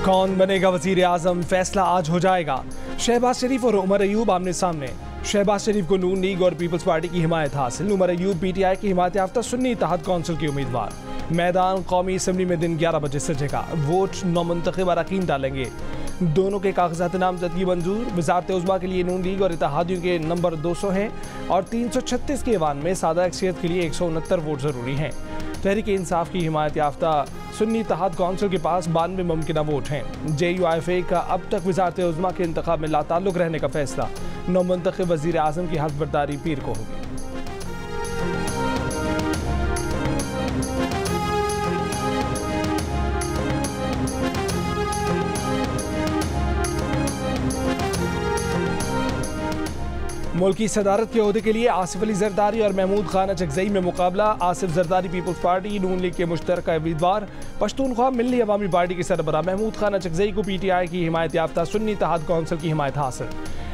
कौन बनेगा वजीर आजम, फैसला आज हो जाएगा। शहबाज शरीफ और उमर अयूब आमने सामने। शहबाज शरीफ को नून लीग और पीपल्स पार्टी की हिमायत हासिल। उमर अयूब पीटीआई की हिमायत याफ्ता सुन्नी इत्तेहाद कौंसिल के उम्मीदवार। मैदान कौमी असम्बली में दिन 11 बजे सजेगा। वोट नौमुंतखब अरकान डालेंगे। दोनों के कागजात नामजदगी मंजूर। वज़ारत उज़्मा के लिए नून लीग और इत्तेहादियों के नंबर 200 हैं और 336 के ऐवान में सादा अक्सरियत के लिए 169 वोट ज़रूरी हैं। तहरीक इंसाफ की हिमायत याफ्ता सुन्नी इत्तेहाद कौंसिल के पास 92 मुमकिना वोट हैं। JUIFA का अब तक वज़ारत उज़्मा के इंतखाब में लाताल्लुक रहने का फैसला। नौमुंतखब वज़ीर आज़म की हल्फ़बर्दारी पीर को होगी। मुल्क की सदारत के ओहदे के लिए आसिफ अली जरदारी और महमूद खान अचकजई में मुकाबला। आसिफ जरदारी पीपल्स पार्टी नून लीग के मुश्तरका उम्मीदवार। पश्तूनख्वा मिल्ली अवामी पार्टी के सरबराह महमूद खान अचकजई को PTI की हिमायत याफ्ता सुन्नी इत्तेहाद कौंसिल की हिमायत हासिल।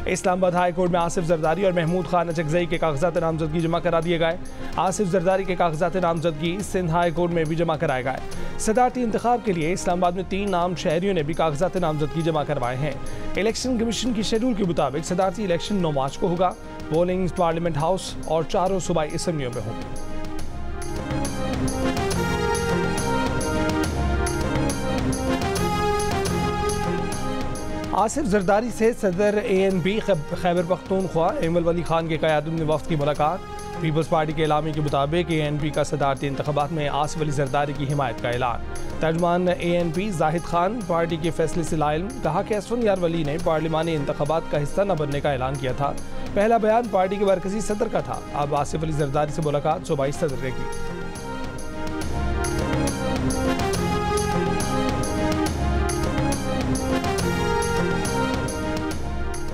इस्लामाबाद हाई कोर्ट में आसिफ जरदारी और महमूद खान अचकजई के कागजात नामजदगी जमा करा दिए गए। आसिफ जरदारी के कागजात नामजदगी सिंध हाई कोर्ट में भी जमा कराए गए। सदारती इंतखाब के लिए इस्लामाबाद में 3 नाम शहरियों ने भी कागजात नामजदगी जमा करवाए हैं। इलेक्शन कमीशन की शेड्यूल के मुताबिक सदारती इलेक्शन 9 मार्च को होगा। पोलिंग पार्लियामेंट हाउस और 4 सूबाई असम्बलियों में होगी। आसिफ जरदारी से सदर ANP खैबर पख्तूनख्वा एमल वली खान के क़यादत में वफ़द की मुलाकात। पीपल्स पार्टी के एलामी के मुताबिक ANP का सदारती इंतख़ाबात में आसिफ अली जरदारी की हिमायत का ऐलान। तर्जमान ANP जाहिद खान पार्टी के फैसले से लाइल, कहा कि असफन यार वली ने पार्लिमानी इंतख़ाबात का हिस्सा न बनने का ऐलान किया था। पहला बयान पार्टी के मरकजी सदर का था। अब आसिफ अली जरदारी से मुलाकात सूबाई सदर ने की।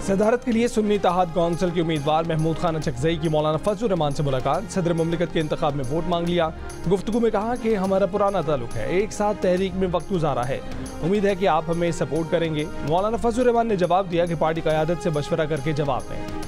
सदारत के लिए सुन्नी इत्तेहाद कौंसिल के उम्मीदवार महमूद खान अचकजई की मौलाना फजल रहमान से मुलाकात। सदर मुमलिकत के इंतखाब में वोट मांग लिया। गुफ्तगू में कहा कि हमारा पुराना ताल्लुक है, एक साथ तहरीक में वक्त गुजारा है, उम्मीद है कि आप हमें सपोर्ट करेंगे। मौलाना फजल रहमान ने जवाब दिया कि पार्टी क़यादत से मशवरा करके जवाब दें।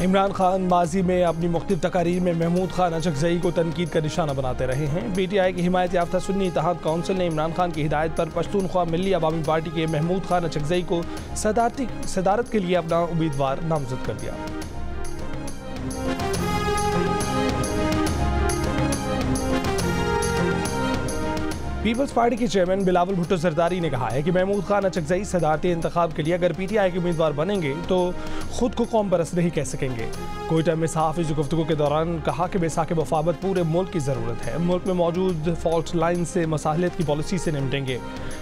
इमरान खान माजी में अपनी मुख्तलिफ तकारीर में महमूद खान अचकजई को तनकीद का निशाना बनाते रहे हैं। PTI की हिमायत याफ्ता सुन्नी इत्तेहाद कौंसिल ने इमरान खान की हिदायत पर पश्तूनख्वा मिल्ली अवामी पार्टी के महमूद खान अचकजई को सदारत के लिए अपना उम्मीदवार नामजद कर दिया। पीपल्स पार्टी के चेयरमैन बिलावल भुट्टो जरदारी ने कहा है कि महमूद खान अचकजई सदारती इंतखाब के लिए अगर PTI के उम्मीदवार बनेंगे तो खुद को कौम परस्त नहीं कह सकेंगे। कोयटा में सहाफ़ी गुफ्तगू के दौरान कहा कि बेसाक वफाबत पूरे मुल्क की ज़रूरत है। मुल्क में मौजूद फॉल्ट लाइन से मसाहलत की पॉलिसी से निपटेंगे।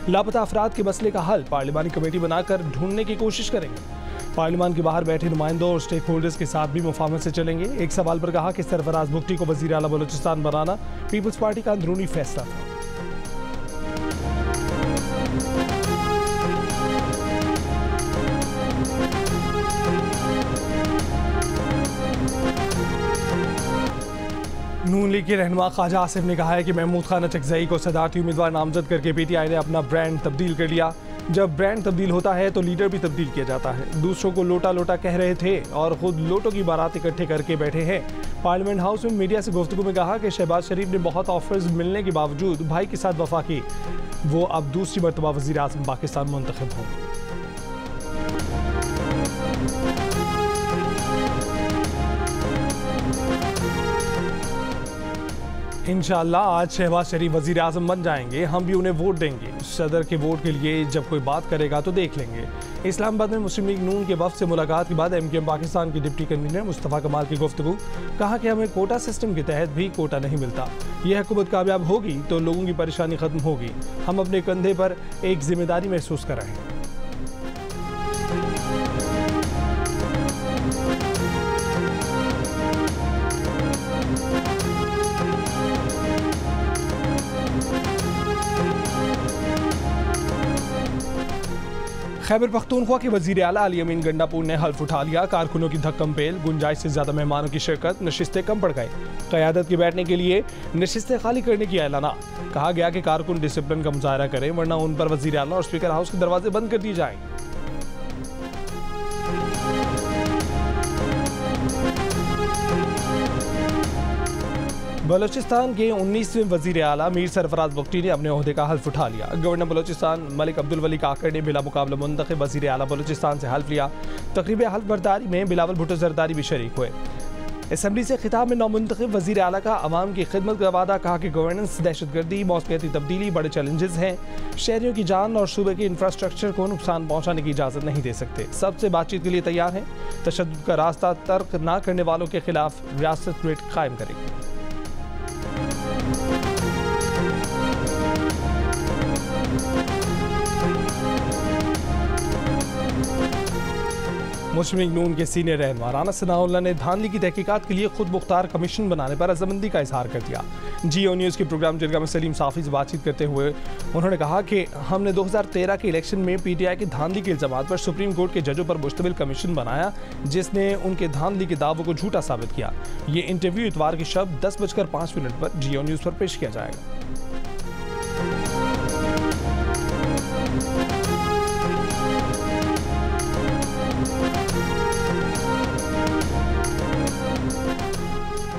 लापता अफराद के मसले का हल पार्लिमानी कमेटी बनाकर ढूंढने की कोशिश करेंगे। पार्लिमान के बाहर बैठे नुमाइंदों और स्टेक होल्डर्स के साथ भी मुफाहमत से चलेंगे। एक सवाल पर कहा कि सरफराज भुट्टी को वज़ीर आला बलूचिस्तान बनाना पीपल्स पार्टी का अंदरूनी फैसला था। नून लीग के रहनुमा ख्वाजा आसिफ ने कहा है कि महमूद खान अचकजई को सदारती उम्मीदवार नामजद करके PTI ने अपना ब्रांड तब्दील कर लिया। जब ब्रांड तब्दील होता है तो लीडर भी तब्दील किया जाता है। दूसरों को लोटा लोटा कह रहे थे और खुद लोटों की बारात इकट्ठे करके बैठे हैं। पार्लियामेंट हाउस में मीडिया से गुफ्तगू में कहा कि शहबाज शरीफ ने बहुत ऑफर्स मिलने के बावजूद भाई के साथ वफा की। वो अब दूसरी मरतबा वज़ीर आज़म पाकिस्तान मुंतखब होंगे। इंशाअल्लाह आज शहबाज शरीफ वज़ीर आज़म बन जाएंगे, हम भी उन्हें वोट देंगे। सदर के वोट के लिए जब कोई बात करेगा तो देख लेंगे। इस्लामाबाद में मुस्लिम लीग नून के वफ़द से मुलाकात के बाद MKM पाकिस्तान के डिप्टी कन्वीनर मुस्तफ़ा कमाल की गुफ्तगू, कहा कि हमें कोटा सिस्टम के तहत भी कोटा नहीं मिलता। यह हुकूमत कामयाब होगी तो लोगों की परेशानी ख़त्म होगी। हम अपने कंधे पर एक जिम्मेदारी महसूस कर रहे हैं। खैबर पख्तूनख्वा के वज़ीर आला अली अमीन गंडापुर ने हल्फ उठा लिया। कारकुनों की धक्कम पेल, गुंजाइश से ज़्यादा मेहमानों की शिरकत, नशिस्तें कम पड़ गए। क़यादत के बैठने के लिए नशिस्तें खाली करने की ऐलाना। कहा गया कि कारकुन डिसिप्लिन का मुजाहरा करें वरना उन पर वज़ीर आला और स्पीकर हाउस के दरवाजे बंद कर दिए जाएंगे। बलूचिस्तान के 19वें वजीर आला मीर सरफराज बुगटी ने अपने ओहदे का हल्फ उठा लिया। गवर्नर बलूचिस्तान मलिक अब्दुल वली काकड़ ने बिला मुकाबला मुंतखब वजीर आला बलूचिस्तान से हल्फ लिया। तकरीब हल्फ बर्दारी में बिलावल भुट्टो जरदारी भी शरीक हुए। असम्बली से खिताब में नौमुंतखब वजीर आला का अवाम की खिदमत का वादा, कहा कि गवर्नेंस, दहशतगर्दी, मौसमियाती तब्दीली बड़े चैलेंजेस हैं। शहरियों की जान और सूबे के इंफ्रास्ट्रक्चर को नुकसान पहुँचाने की इजाज़त नहीं दे सकते। सबसे बातचीत के लिए तैयार हैं। तशद्दुद का रास्ता तर्क ना करने वालों के खिलाफ रियासत रेट कायम करेंगे। मुस्लिम लीग नून के सीनियर रहनुमा राना सनाउल्लाह ने धांधली की तहकीकात के लिए खुद मुख्तार कमीशन बनाने पर रजामंदी का इजहार कर दिया। जियो न्यूज़ के प्रोग्राम जरगा में सलीम साफ़ी से बातचीत करते हुए उन्होंने कहा कि हमने 2013 के इलेक्शन में PTI की धांधली के इल्ज़ाम पर सुप्रीम कोर्ट के जजों पर मुश्तमिल कमीशन बनाया, जिसने उनके धांधली के दावों को झूठा साबित किया। ये इंटरव्यू इतवार की शब 10:05 पर जियो न्यूज़ पर पेश किया जाएगा।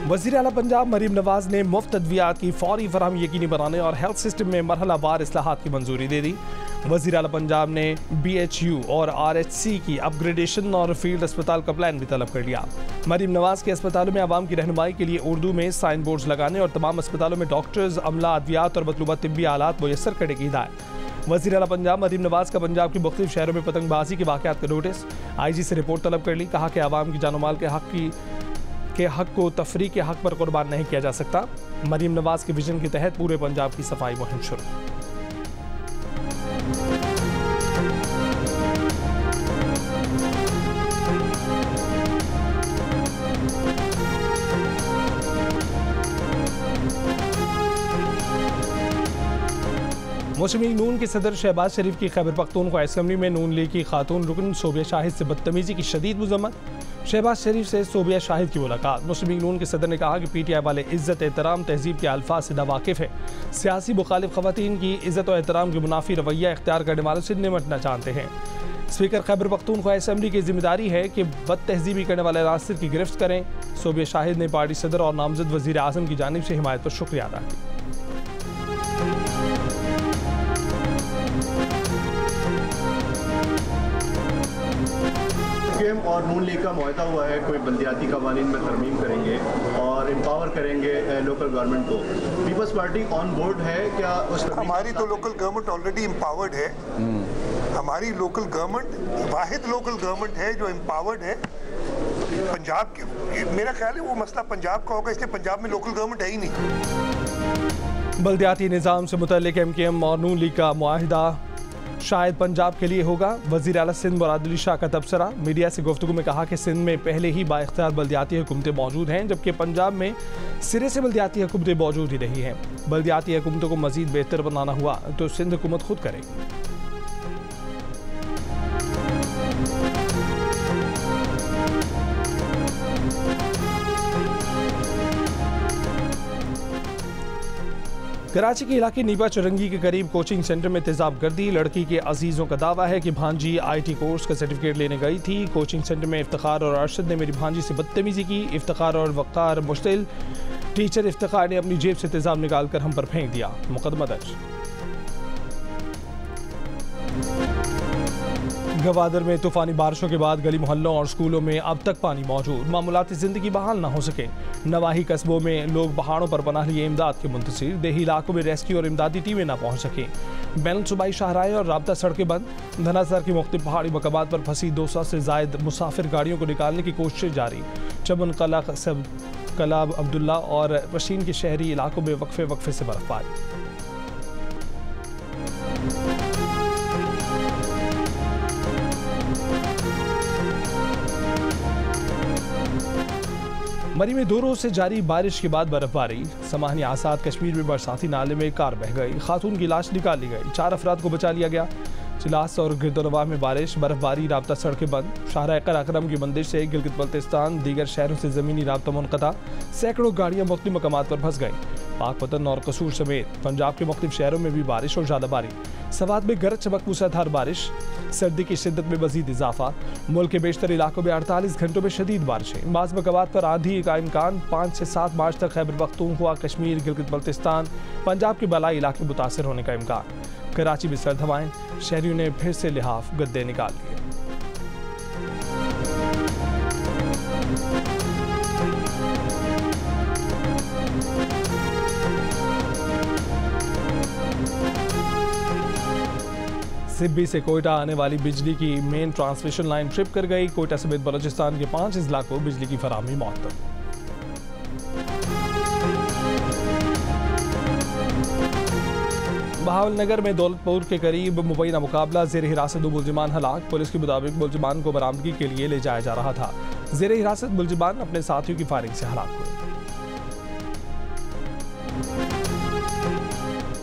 वज़ीर आला पंजाब मरीम नवाज ने मुफ्त अद्वियात की फौरी फराहमी यकीनी बनाने और हेल्थ सिस्टम में मरहलावार इस्लाहात की मंजूरी दे दी। वज़ीर आला पंजाब ने BHU और RHC की अपग्रेडेशन और फील्ड अस्पताल का प्लान भी तलब कर लिया। मरीम नवाज के अस्पतालों में आवाम की रहनुमाई के लिए उर्दू में साइन बोर्ड्स लगाने और तमाम अस्पतालों में डॉक्टर्स, अमला, अद्वियात और मतलूबा तिब्बी आलात मुयस्सर करने की हिदायत। वज़ीर आला पंजाब मरीम नवाज का पंजाब के मुख्तलिफ शहरों में पतंगबाजी के वाक़यात का नोटिस। IG से रिपोर्ट तलब कर ली। कहा कि आवाम की जान माल के हक को तफरीक के हक पर कुर्बान नहीं किया जा सकता। मरीम नवाज के विजन के तहत पूरे पंजाब की सफाई मुहिम शुरू। मुस्लिम लीग नून के सदर शहबाज शरीफ की खैबर पख्तूनख्वा असम्बली में नून लीग की खातून रुकन सोबिया शाहिद से बदतमीजी की शदीद मज़म्मत। शहबाज शरीफ से सोबिया शाहिद की मुलाकात। मुस्लिम लीग नून के सदर ने कहा कि PTI वाले इज़्ज़त, एहतराम, तहजीब के अल्फाज से नावाकिफ़ है। सियासी मुखालिफ ख़वातीन की इज़्ज़त और एहतराम के मुनाफी रवैया इख्तियार करने वालों से निमटना चाहते हैं। स्पीकर खैबर पख्तूनख्वा असम्बली की जिम्मेदारी है कि बद तहजीबी करने वाले नासिर की गिरफ्त करें। सोबिया शाहिद ने पार्टी सदर और नामजद वज़ीर आज़म की जानिब से हिमायत पर शुक्रिया अदा किया। और नून लीग का मुआहदा हुआ है, कोई बल्दियाती कवानीन में तरमीम करेंगे और एम्पावर करेंगे लोकल गवर्नमेंट को। पीपल्स पार्टी ऑन बोर्ड है क्या? हमारी तो लोकल गवर्नमेंट ऑलरेडी एम्पावर्ड है। हमारी लोकल गवर्नमेंट वाहिद लोकल गवर्नमेंट है जो एम्पावर्ड है पंजाब के। मेरा ख्याल है वो मसला पंजाब का होगा, इसलिए पंजाब में लोकल गवर्नमेंट है ही नहीं। बल्दियाती निज़ाम से मुतल्लिक MKM और नून लीग का मुआहिदा शायद पंजाब के लिए होगा। वज़ीर आला सिंध मुराद अली शाह का तबसरा। मीडिया से गुफ्तगू में कहा कि सिंध में पहले ही बाइख्तियार बल्दियाती हुकूमतें मौजूद हैं, जबकि पंजाब में सिरे से बल्दियाती हुकूमतें मौजूद ही नहीं हैं। बल्दियाती हुकूमतों को मज़ीद बेहतर बनाना हुआ तो सिंध हुकूमत खुद करेगी। कराची के इलाके नीबा चुरंगी के करीब कोचिंग सेंटर में तेजाब गर्दी। लड़की के अजीज़ों का दावा है कि भांजी IT कोर्स का सर्टिफिकेट लेने गई थी। कोचिंग सेंटर में इफ्तिखार और अरशद ने मेरी भांजी से बदतमीजी की। इफ्तिखार और वक़ार मुश्तिल। टीचर इफ्तिखार ने अपनी जेब से तेजाब निकाल कर हम पर फेंक दिया। मुकदमा दर्ज। गवादर में तूफ़ानी बारिशों के बाद गली मोहल्लों और स्कूलों में अब तक पानी मौजूद। मामूलाती ज़िंदगी बहाल ना हो सके। नवाही कस्बों में लोग पहाड़ों पर पनाह लिए इमदाद के मुंतज़िर। देही इलाकों में रेस्क्यू और इमदादी टीमें ना पहुँच सकें। बैन सूबाई शाहराएं और राब्ता सड़कें बंद। धनासर की मुख्तलिफ पहाड़ी मकामात पर फंसी 200 से ज़ायद मुसाफिर गाड़ियों को निकालने की कोशिश जारी। चमन कला अब्दुल्ला और पशीन के शहरी इलाकों में वक्फे से बर्फबारी। मरी में 2 रोज से जारी बारिश के बाद बर्फबारी। समाहनी आसाद कश्मीर में बरसाती नाले में कार बह गई। खातून की लाश निकाल ली गई। 4 अफराद को बचा लिया गया। चिलास और गिरदोनवाह में बारिश, बर्फबारी, राब्ता सड़कें बंद। शाहराह कराक्रम की मंदिर से गिलगित बल्तिस्तान दीगर शहरों से ज़मीनी राब्ता मुनक़ता। सैकड़ों गाड़ियाँ मुख्तलिफ मकामात पर फंस गई। पाकपतन और कसूर समेत पंजाब के मुख्तलिफ शहरों में भी बारिश और ज़्यादाबारी। सवात में गरज चमक मूसलाधार बारिश, सर्दी की शिद्दत में मजीद इजाफा। मुल्क के बेशतर इलाकों में 48 घंटों में शदीद बारिशें। बाज़ मकामात पर आंधी का इम्कान। 5 से 7 मार्च तक खैबर पख्तूनख्वा, कश्मीर, गिलगित बल्तिस्तान, पंजाब के बलाई इलाके मुतासर होने का इम्कान। कराची में सर्द हवाएं, शहरियों ने फिर से लिहाफ गद्दे निकाल लिए। सिब्बी से कोयटा आने वाली बिजली की मेन ट्रांसमिशन लाइन ट्रिप कर गई। कोयटा समेत बलोचिस्तान के 5 अजला को बिजली की फराहमी मअतल। बहावलनगर में दौलतपुर के करीब मुबैना मुकाबला, ज़ेर हिरासत 2 मुलजिमान हलाक। पुलिस के मुताबिक मुलजिमान को बरामदगी के लिए ले जाया जा रहा था। ज़ेर हिरासत मुलजिमान अपने साथियों की फायरिंग से हलाक हुए।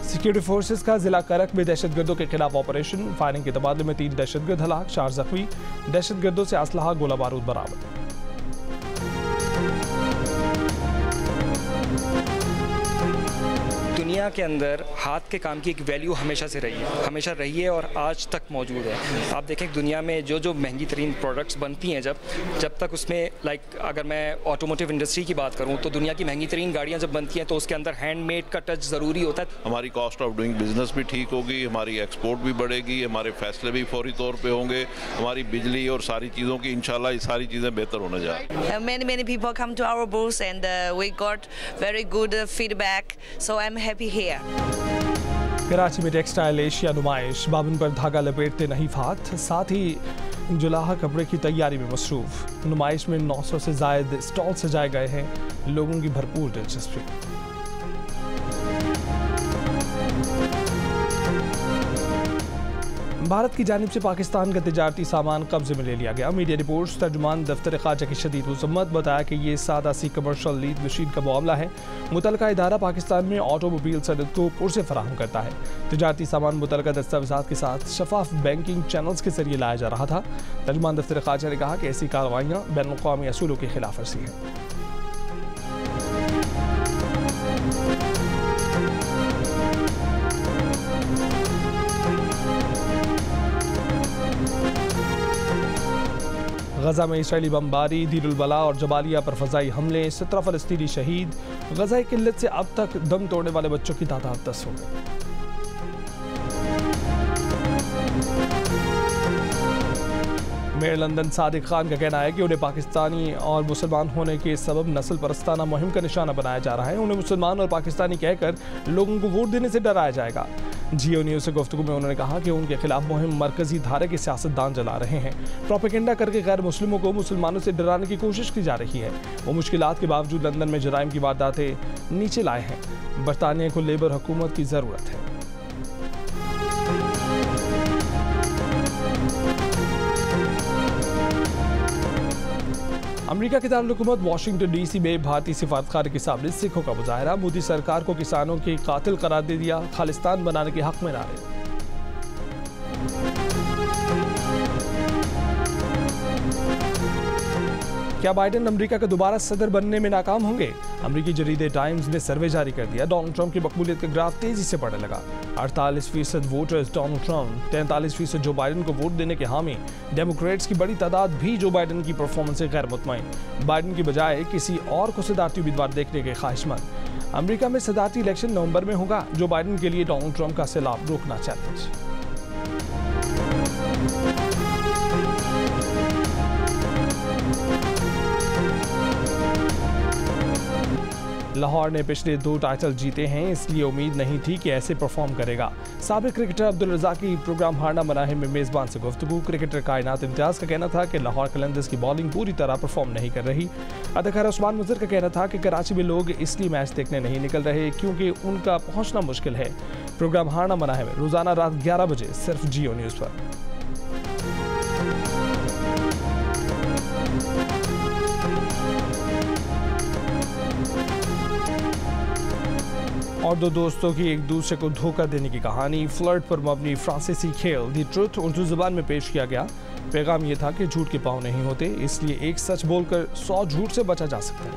सिक्योरिटी फोर्सेस का जिला करक में दहशतगर्दों के खिलाफ ऑपरेशन। फायरिंग के तबादले में 3 दहशतगर्द हलाक, 4 जख्मी। दहशतगर्दों से असलहा, गोला बारूद बरामद। दुनिया के अंदर हाथ के काम की एक वैल्यू हमेशा से रही है और आज तक मौजूद है। आप देखें दुनिया में जो महंगी तरीन प्रोडक्ट्स बनती हैं, जब तक उसमें अगर मैं ऑटोमोटिव इंडस्ट्री की बात करूं तो दुनिया की महंगी तरीन गाड़ियां जब बनती हैं तो उसके अंदर हैंडमेड का टच ज़रूरी होता है। हमारी कॉस्ट ऑफ डूइंग बिजनेस भी ठीक होगी, हमारी एक्सपोर्ट भी बढ़ेगी, हमारे फैसले भी फौरी तौर पे होंगे, हमारी बिजली और सारी चीज़ों की इंशाल्लाह ये सारी चीज़ें बेहतर होने जा रही हैं। Many people come to our booth and we got very good feedback, so I'm happy here. Karachi में टेक्सटाइल एशिया नुमाइश, बाबन पर धागा लपेटते नहीं फात, साथ ही जुलाहा कपड़े की तैयारी में मसरूफ। नुमाइश में 900 से जायद स्टॉल सजाए गए हैं, लोगों की भरपूर दिलचस्पी। भारत की जानिब से पाकिस्तान का तिजारती सामान कब्जे में ले लिया गया। मीडिया रिपोर्ट्स तर्जुमान दफ्तर ख़ाजा की शदीद मज़म्मत बताया कि ये सादा सी कमर्शल लीड मशीन का मामला है। मुतलका इदारा पाकिस्तान में ऑटोमोबाइल सनद को पुरसे फराहम करता है। तिजारती सामान मुतलका दस्तावेज़ात के साथ शफाफ बैंकिंग चैनल्स के जरिए लाया जा रहा था। तर्जुमान दफ्तर ख़ाजा ने कहा कि ऐसी कार्रवाइयाँ बैनुल-अक़वामी असूलों की खिलाफ वर्जी हैं। गजा में इसराइली बमबारी, दीरुल बला और जबालिया पर फ़ज़ाई हमले, 17 फ़लस्तीनी शहीद। गजा की किल्लत से अब तक दम तोड़ने वाले बच्चों की तादाद 10 हो गई। मेयर लंदन सादिक खान का कहना है कि उन्हें पाकिस्तानी और मुसलमान होने के सबब नस्ल परस्ताना मुहिम का निशाना बनाया जा रहा है। उन्हें मुसलमान और पाकिस्तानी कहकर लोगों को वोट देने से डराया जाएगा। जियो न्यूज़ से गुफ्तगू में उन्होंने कहा कि उनके खिलाफ मुहिम मरकजी धारे के सियासतदान चला रहे हैं। प्रोपेगेंडा करके गैर मुस्लिमों को मुसलमानों से डराने की कोशिश की जा रही है। वो मुश्किलात के बावजूद लंदन में जराइम की वारदातें नीचे लाए हैं। बरतानिया को लेबर हुकूमत की ज़रूरत है। अमेरिका के दारुल-हुकूमत वाशिंगटन डीसी में भारतीय सिफारतखाने के सामने सिखों का मुजाहरा। मोदी सरकार को किसानों के कातिल करार दे दिया, खालिस्तान बनाने के हक में नारे। क्या बाइडेन अमेरिका का दोबारा सदर बनने में नाकाम होंगे? अमेरिकी जरीदे टाइम्स ने सर्वे जारी कर दिया। डोनाल्ड ट्रंप की मकबूलियत का ग्राफ तेजी से बढ़ने लगा। 48% voters Donald Trump, 43% Joe Biden को वोट देने के हामी। डेमोक्रेट्स की बड़ी तादाद भी जो बाइडेन की परफॉर्मेंस से गैर मुतमईन। बाइडेन की बजाय किसी और को सदारती उम्मीदवार देखने के ख्वाहिशमंद। अमेरिका में सदारती इलेक्शन नवंबर में होगा। जो बाइडेन के लिए डोनाल्ड ट्रंप का सैलाब रोकना चैलेंज। लाहौर ने पिछले 2 टाइटल जीते हैं, इसलिए उम्मीद नहीं थी कि ऐसे परफॉर्म करेगा। साबिक क्रिकेटर अब्दुल रज़ाक की प्रोग्राम हारना मनाहे में मेज़बान से गुफ्तगू। क्रिकेटर कायनात इम्तियाज़ का कहना था कि लाहौर कलंदर्स की बॉलिंग पूरी तरह परफॉर्म नहीं कर रही। अदाकार उस्मान मुज़र का कहना था कि कराची में लोग इसलिए मैच देखने नहीं निकल रहे क्योंकि उनका पहुँचना मुश्किल है। प्रोग्राम हारना मनाहे में रोज़ाना रात 11 बजे सिर्फ जियो न्यूज़ पर। और 2 दोस्तों की एक दूसरे को धोखा देने की कहानी। फ्लर्ट पर मबनी फ्रांसीसी खेल दी ट्रुथ उर्दू ज़बान में पेश किया गया। पैगाम ये था कि झूठ के पाँव नहीं होते, इसलिए एक सच बोलकर 100 झूठ से बचा जा सकता है।